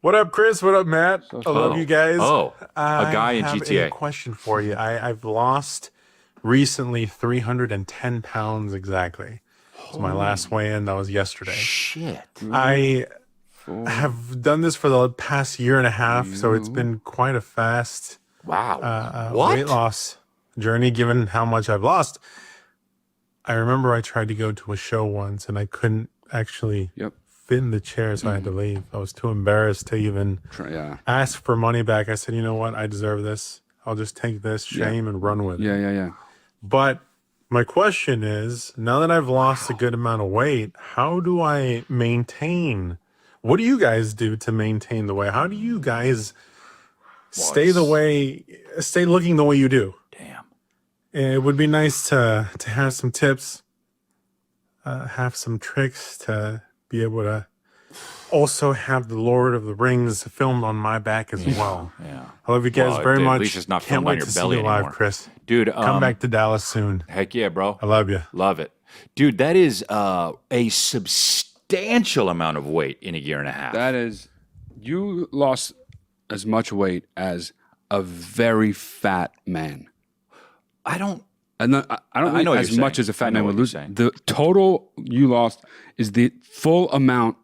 What up, Chris? What up, Matt? I love you guys. A I guy in have a GTA. question for you. I've lost recently 310 pounds exactly. So my last weigh-in, that was yesterday. Shit. I For have done this for the past year and a half, so it's you. been quite a fast Wow. weight What? loss journey given how much I've lost. I remember I tried to go to a show once and I couldn't actually Yep. fit in the chair, so I had to leave. I was too embarrassed to even Yeah. ask for money back. I said, you know what? I deserve this. I'll just take this shame and run with it. Yeah. But my question is, now that I've lost a good amount of weight, how do I maintain? What do you guys do to maintain the weight? How do you guys stay stay looking the way you do? Damn. It would be nice to have some tips, have some tricks to be able to also have the Lord of the Rings filmed on my back as well. Yeah. I love you guys Well, very at much. least it's not Can't filmed on wait your to see belly you live, anymore. Chris. Dude, Come back to Dallas soon. heck yeah, bro. I love you. Love it. Dude, that is a substantial amount of weight in a year and a half. That is, you lost as much weight as a very fat man. I don't And I don't I know mean what as you're much saying. as a I fat know man what would you're lose. saying. The total you lost is the full amount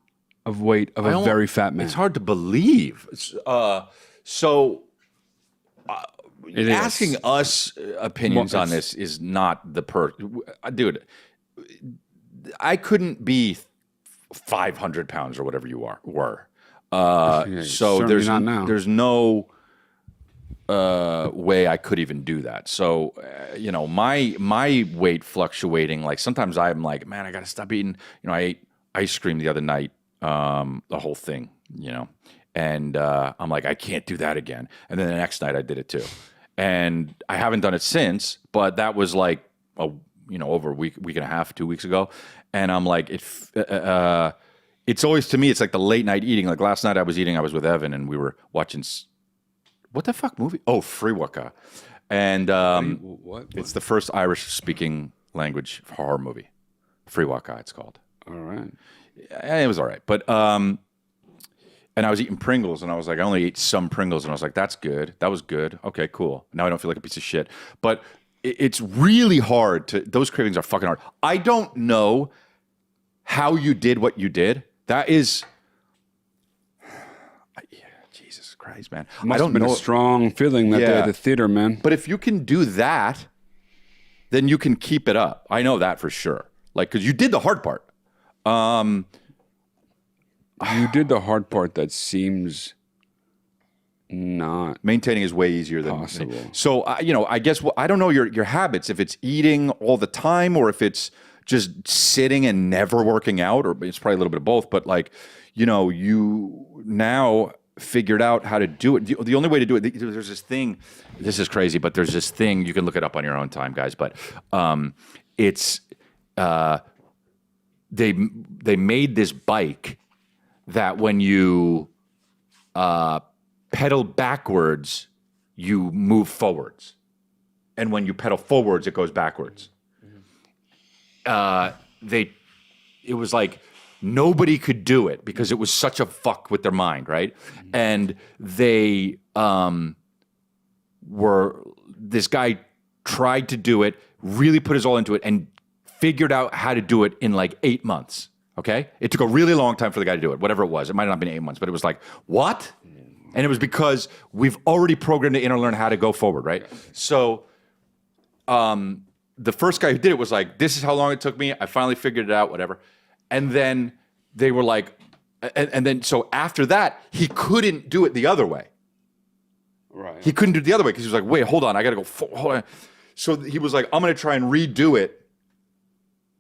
of weight of I a don't- very fat man. It's hard to believe. So It is. asking us opinions Well, on this is not the dude. I couldn't be 500 pounds or whatever you were. Yeah, So certainly not now. there's no way I could even do that. So my weight fluctuating. Like sometimes I'm like, man, I got to stop eating. I ate ice cream the other night, the whole thing. And I'm like, I can't do that again. And then the next night I did it too, and I haven't done it since. But that was like over a week and a half, 2 weeks ago, and I'm like, it's always to me, it's like the late night eating. Like last night I was with Evan and we were watching what the fuck movie? Oh, Freewaka, and what? it's the first Irish speaking language horror movie. Freewaka, it's called. All right. It was all right, but and I was eating Pringles, and I was like, I only ate some Pringles, and I was like, that's good. That was good. Okay, cool. Now I don't feel like a piece of shit. But it's really hard those cravings are fucking hard. I don't know how you did what you did. That is, Jesus Christ, man. Must I don't have been know. a strong feeling that day Yeah. at the theater, man. But if you can do that, then you can keep it up. I know that for sure. Like, because you did the hard part. You did the hard part that seems not Maintaining is way easier than possible. So I guess I don't know your habits. If it's eating all the time, or if it's just sitting and never working out, or it's probably a little bit of both. But like, you now figured out how to do it. The only way to do it. There's this thing. This is crazy, but there's this thing you can look it up on your own time, guys. But it's they made this bike that when you pedal backwards, you move forwards, and when you pedal forwards, it goes backwards. It was like nobody could do it because it was such a fuck with their mind, right? And they this guy tried to do it, really put his all into it, and figured out how to do it in like 8 months. Okay? It took a really long time for the guy to do it, whatever it was. It might not have been 8 months, but it was like, what? And it was because we've already programmed the inner learn how to go forward, right? So the first guy who did it was like, this is how long it took me. I finally figured it out, whatever. And then they were like, and then so after that, he couldn't do it the other way. right. He couldn't do it the other way because he was like, wait, hold on, I got to go, hold on. So he was like, I'm going to try and redo it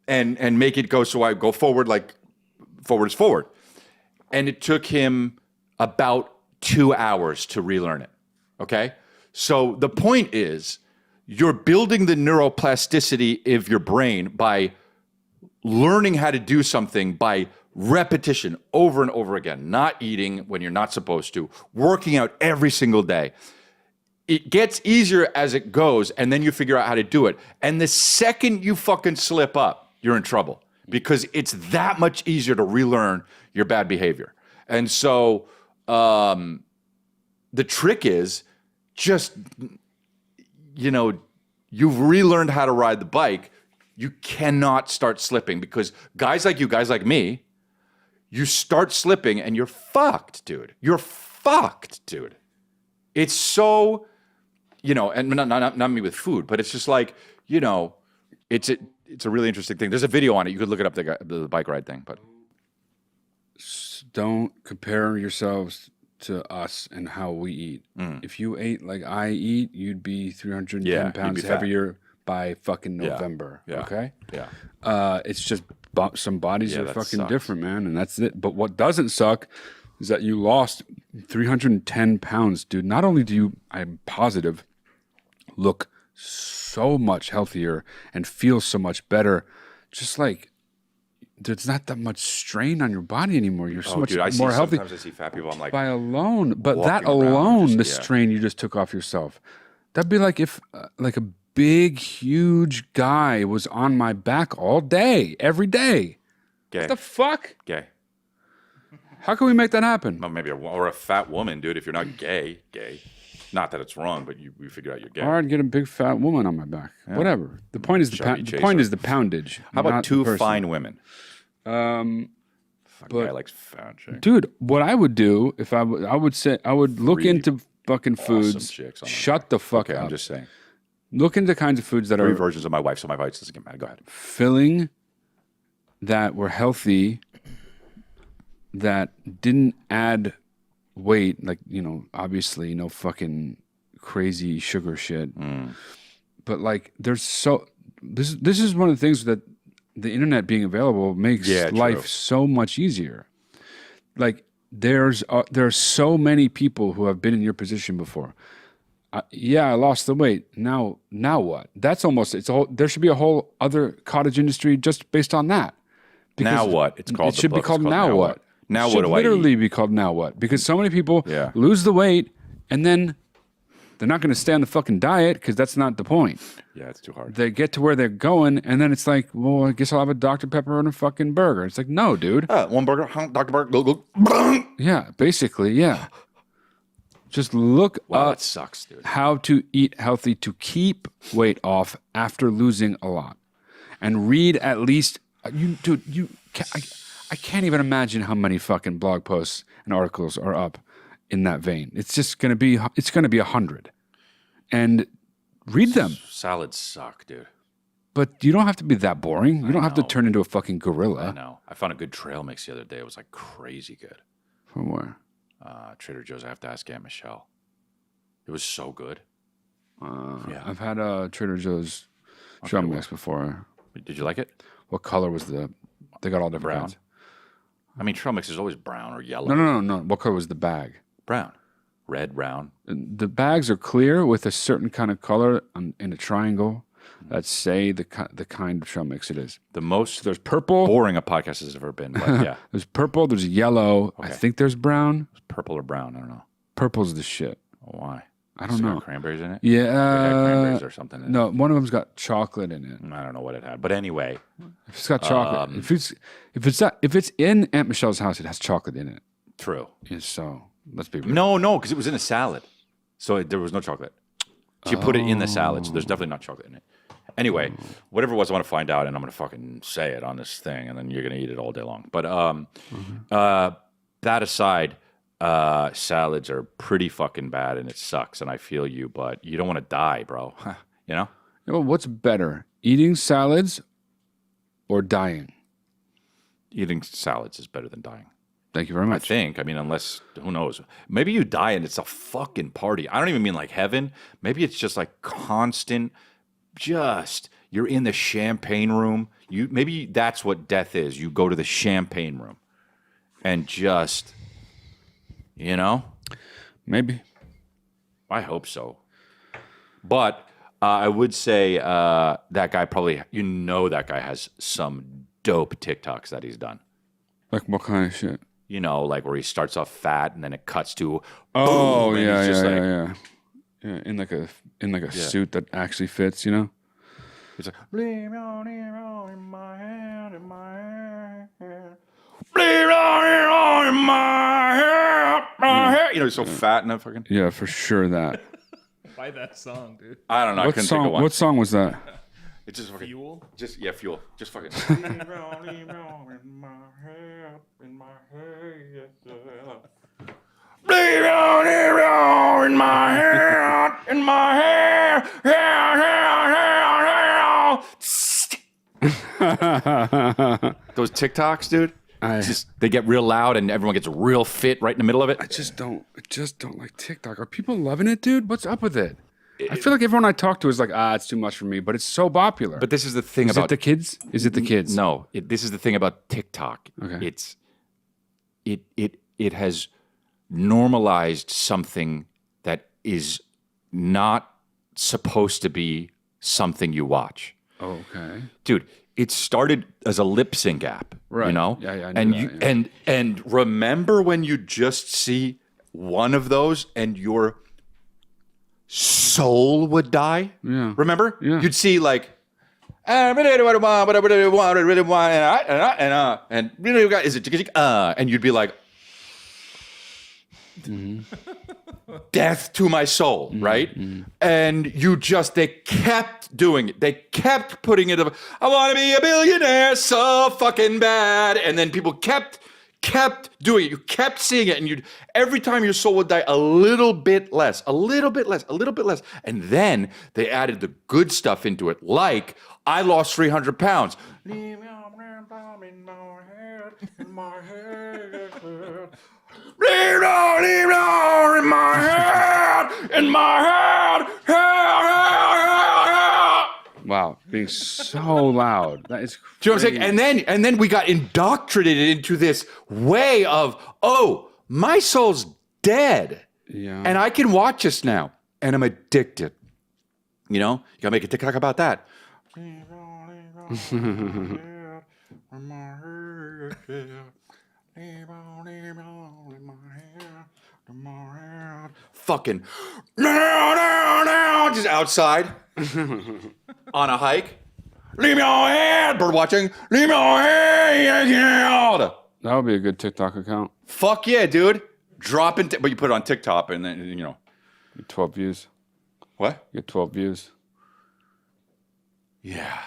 and make it go so I go forward, like forward is forward. And it took him about 2 hours to relearn it. Okay? So the point is, you're building the neuroplasticity of your brain by learning how to do something by repetition over and over again, not eating when you're not supposed to, working out every single day. It gets easier as it goes, and then you figure out how to do it. And the second you fucking slip up, you're in trouble because it's that much easier to relearn your bad behavior. And so The trick is just, you've relearned how to ride the bike. You cannot start slipping because guys like you, guys like me, you start slipping and you're fucked, dude. You're fucked, dude. It's so, and not me with food, but it's just like, it's a really interesting thing. There's a video on it. You could look it up, the bike ride thing, but. Don't compare yourselves to us and how we eat. If you ate like I eat, you'd be 310 Yeah, you'd pounds be fat. heavier by fucking Yeah, November. yeah, Okay? Yeah. It's just some bodies Yeah, are that fucking sucks. different, man, and that's it. But what doesn't suck is that you lost 310 pounds, dude. Not only do you, I'm positive, look so much healthier and feel so much better, just like there's not that much strain on your body anymore. You're so much Dude, I see more healthy sometimes I see fat people. I'm like, by alone. But that walking around alone, just- the yeah. strain you just took off yourself, that'd be like if like a big, huge guy was on my back all day, every day. gay, What the fuck? gay. How can we make that happen? Well, maybe or a fat woman, dude. If you're not gay. Not that it's wrong, but you figure out you're gay. Or I'd get a big fat woman on my back. Whatever. The point is the Chubby the chaser. point is the poundage. How about not the two person. fine women? But Guy likes fat chicks. dude, what I would do if I would look Three into fucking foods. chicks on the Shut the fuck Okay, up. I'm just saying. Look into kinds of foods that Three are versions of my wife, so my wife doesn't get mad. Go ahead. filling, that were healthy, that didn't add weight, like, obviously no fucking crazy sugar shit. But like there's this is one of the things that the internet being available makes Yeah, true. life so much easier. Like there's so many people who have been in your position before. I lost the weight. Now what? That's almost there should be a whole other cottage industry just based on that. Now what? It's called. It should the be book. It's called Now What. Now It what should do I literally eat? be called Now What, because so many people Yeah. lose the weight and then they're not going to stay on the fucking diet because that's not the point. Yeah, it's too hard. They get to where they're going and then it's like, well, I guess I'll have a Dr. Pepper and a fucking burger. It's like, no, dude. One burger, Dr. Burger. Go. Yeah, basically, yeah. Just look Wow, up that sucks, dude. how to eat healthy to keep weight off after losing a lot, and read at least I can't even imagine how many fucking blog posts and articles are up in that vein. It's just gonna be 100, and read them. Salads suck, dude. But you don't have to be that boring. You don't have to know. turn into a fucking I gorilla. know. I found a good trail mix the other day. It was like crazy good. From where? Trader Joe's. I have to ask Aunt Michelle. It was so good. Yeah. I've had Trader Joe's trail mix before. Did you like it? What color was the? They got all different Brown. kinds. I mean, trail mix is always brown or yellow. No. What color was the bag? Brown. Red, brown. The bags are clear with a certain kind of color in a triangle that say the kind of trail mix it is. The most There's purple. boring a podcast has ever been. But yeah. There's purple. There's yellow. I think there's brown. Purple or brown. I don't know. Purple's the shit. Why? I Does don't it got know. cranberries in it? Yeah. It had cranberries or something in No, one of them's got chocolate in it. it. I don't know what it had. But anyway, If it's got chocolate, if it's in Aunt Michelle's house, it has chocolate in it. true. Yeah, so let's be real. No, because it was in a salad. So there was no chocolate. She put it in the salad, so there's definitely not chocolate in it. Anyway, whatever it was, I want to find out, and I'm going to fucking say it on this thing, and then you're going to eat it all day long. But that aside, salads are pretty fucking bad, and it sucks, and I feel you, but you don't want to die, bro. You know? Well, what's better, eating salads or dying? Eating salads is better than dying. Thank you very I much. think. I mean, unless, who knows? Maybe you die and it's a fucking party. I don't even mean like heaven. Maybe it's just like constant, you're in the champagne room. Maybe that's what death is. You go to the champagne room and just, Maybe. I hope so. But I would say that guy probably, that guy has some dope TikToks that he's done. Like what kind of shit? Like where he starts off fat and then it cuts to Oh boom, and yeah, he's just like, yeah. In like a suit that actually fits, he's like, leave it on in my hand, in my hand. Leave it on in my hand. You know, he's so fat and that fucking. Yeah, for sure that. Why that song, dude? I don't know. I What couldn't think song? of one. What song was that? It's just fucking. Fuel? Just yeah, fuel. Just fucking. Those TikToks, dude. They get real loud and everyone gets real fit right in the middle of it. I just don't like TikTok. Are people loving it, dude? What's up with it? I feel like everyone I talk to is like, it's too much for me, but it's so popular. But this is the thing is about it the kids? Is it the kids? No, this is the thing about TikTok. Okay. It has normalized something that is not supposed to be something you watch. Okay. Dude, it started as a lip sync app, Right. you know? Yeah, I and knew you that, and remember when you just see one of those and your soul would die? Yeah. Remember? Yeah. You'd see like and you got is it and you'd be like death to my soul, right? And they kept doing it. They kept putting it up. I want to be a billionaire so fucking bad. And then people kept doing it. You kept seeing it. And every time your soul would die a little bit less, a little bit less, a little bit less. And then they added the good stuff into it, like I lost 300 pounds. Wow, being so loud. That is. Do you know what I'm saying? And then we got indoctrinated into this way of, oh, my soul's dead. Yeah. And I can watch this now. And I'm addicted. You know? You gotta make a TikTok about that. Fucking just outside on a hike. Leave me on head, bird watching. Leave me on head. That would be a good TikTok account. Fuck yeah, dude. Drop it, but you put it on TikTok and then, you know. 12 views. What? You get 12 views. Yeah.